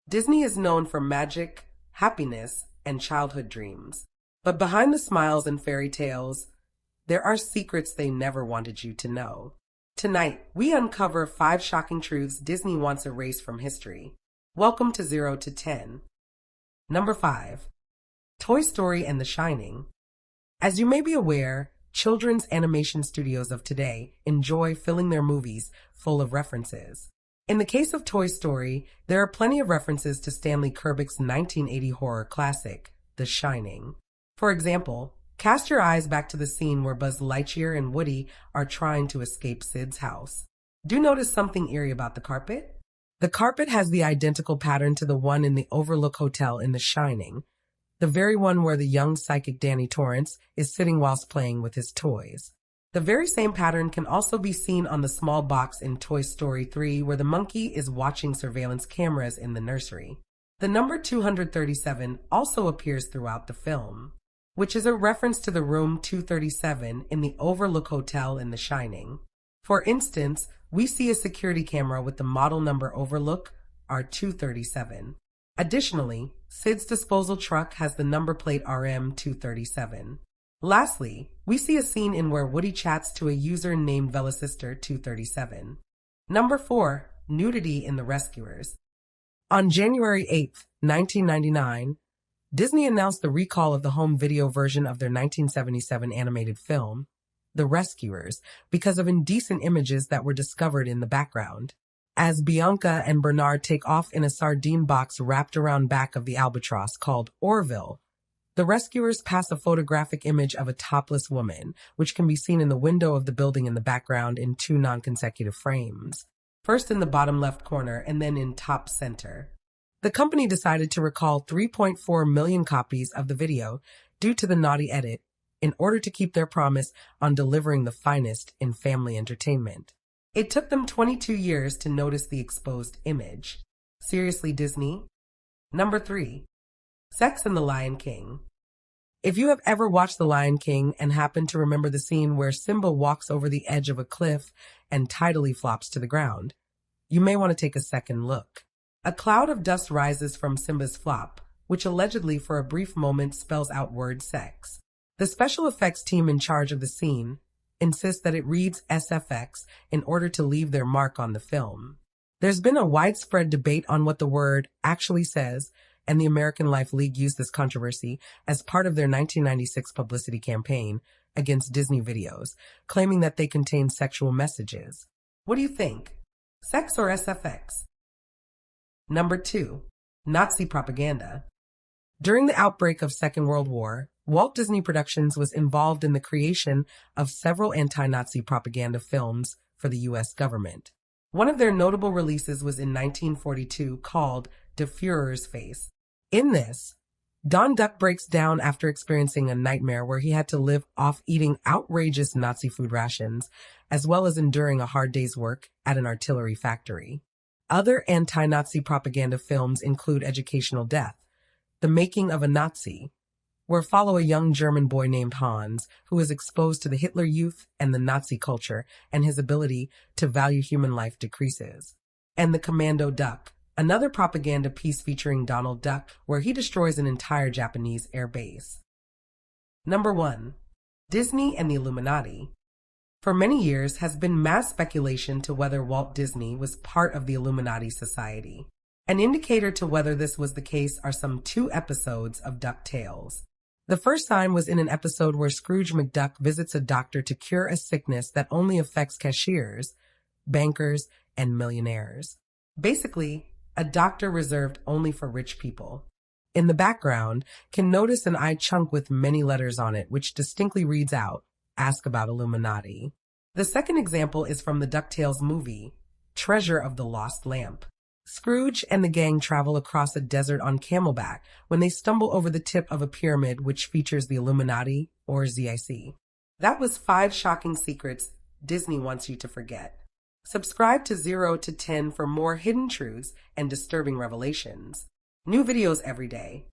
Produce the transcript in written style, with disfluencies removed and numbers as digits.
Disney is known for magic, happiness, and childhood dreams. But behind the smiles and fairy tales, there are secrets they never wanted you to know. Tonight, we uncover 5 shocking truths Disney wants erased from history. Welcome to 0 to 10. Number 5. Toy Story and The Shining. As you may be aware, children's animation studios of today enjoy filling their movies full of references. In the case of Toy Story, there are plenty of references to Stanley Kubrick's 1980 horror classic, The Shining. For example, cast your eyes back to the scene where Buzz Lightyear and Woody are trying to escape Sid's house. Do notice something eerie about the carpet? The carpet has the identical pattern to the one in the Overlook Hotel in The Shining, the very one where the young psychic Danny Torrance is sitting whilst playing with his toys. The very same pattern can also be seen on the small box in Toy Story 3 where the monkey is watching surveillance cameras in the nursery. The number 237 also appears throughout the film, which is a reference to the room 237 in the Overlook Hotel in The Shining. For instance, we see a security camera with the model number Overlook R237. Additionally, Sid's disposal truck has the number plate RM237. Lastly, we see a scene in where Woody chats to a user named Velocister237. Number 4. Nudity in The Rescuers. On January 8, 1999, Disney announced the recall of the home video version of their 1977 animated film, The Rescuers, because of indecent images that were discovered in the background. As Bianca and Bernard take off in a sardine box wrapped around back of the albatross called Orville, the rescuers pass a photographic image of a topless woman, which can be seen in the window of the building in the background in 2 non-consecutive frames, first in the bottom left corner and then in top center. The company decided to recall 3.4 million copies of the video due to the naughty edit in order to keep their promise on delivering the finest in family entertainment. It took them 22 years to notice the exposed image. Seriously, Disney? Number 3. Sex and the Lion King. If you have ever watched The Lion King and happen to remember the scene where Simba walks over the edge of a cliff and tidily flops to the ground, you may want to take a second look. A cloud of dust rises from Simba's flop, which allegedly for a brief moment spells out word sex. The special effects team in charge of the scene insists that it reads SFX in order to leave their mark on the film. There's been a widespread debate on what the word actually says, and the American Life League used this controversy as part of their 1996 publicity campaign against Disney videos, claiming that they contain sexual messages. What do you think? Sex or SFX? Number 2. Nazi propaganda. During the outbreak of Second World War, Walt Disney Productions was involved in the creation of several anti-Nazi propaganda films for the U.S. government. One of their notable releases was in 1942 called Der Führer's Face. In this, Don Duck breaks down after experiencing a nightmare where he had to live off eating outrageous Nazi food rations, as well as enduring a hard day's work at an artillery factory. Other anti-Nazi propaganda films include Educational Death, The Making of a Nazi, where follow a young German boy named Hans, who is exposed to the Hitler Youth and the Nazi culture, and his ability to value human life decreases. And The Commando Duck, another propaganda piece featuring Donald Duck, where he destroys an entire Japanese air base. Number 1. Disney and the Illuminati. For many years has been mass speculation to whether Walt Disney was part of the Illuminati Society. An indicator to whether this was the case are some 2 episodes of DuckTales. The first time was in an episode where Scrooge McDuck visits a doctor to cure a sickness that only affects cashiers, bankers, and millionaires. Basically, a doctor reserved only for rich people. In the background, can notice an eye chunk with many letters on it, which distinctly reads out, "Ask about Illuminati." The second example is from the DuckTales movie, Treasure of the Lost Lamp. Scrooge and the gang travel across a desert on camelback when they stumble over the tip of a pyramid which features the Illuminati, or ZIC. That was 5 shocking secrets Disney wants you to forget. Subscribe to 0 to 10 for more hidden truths and disturbing revelations. New videos every day.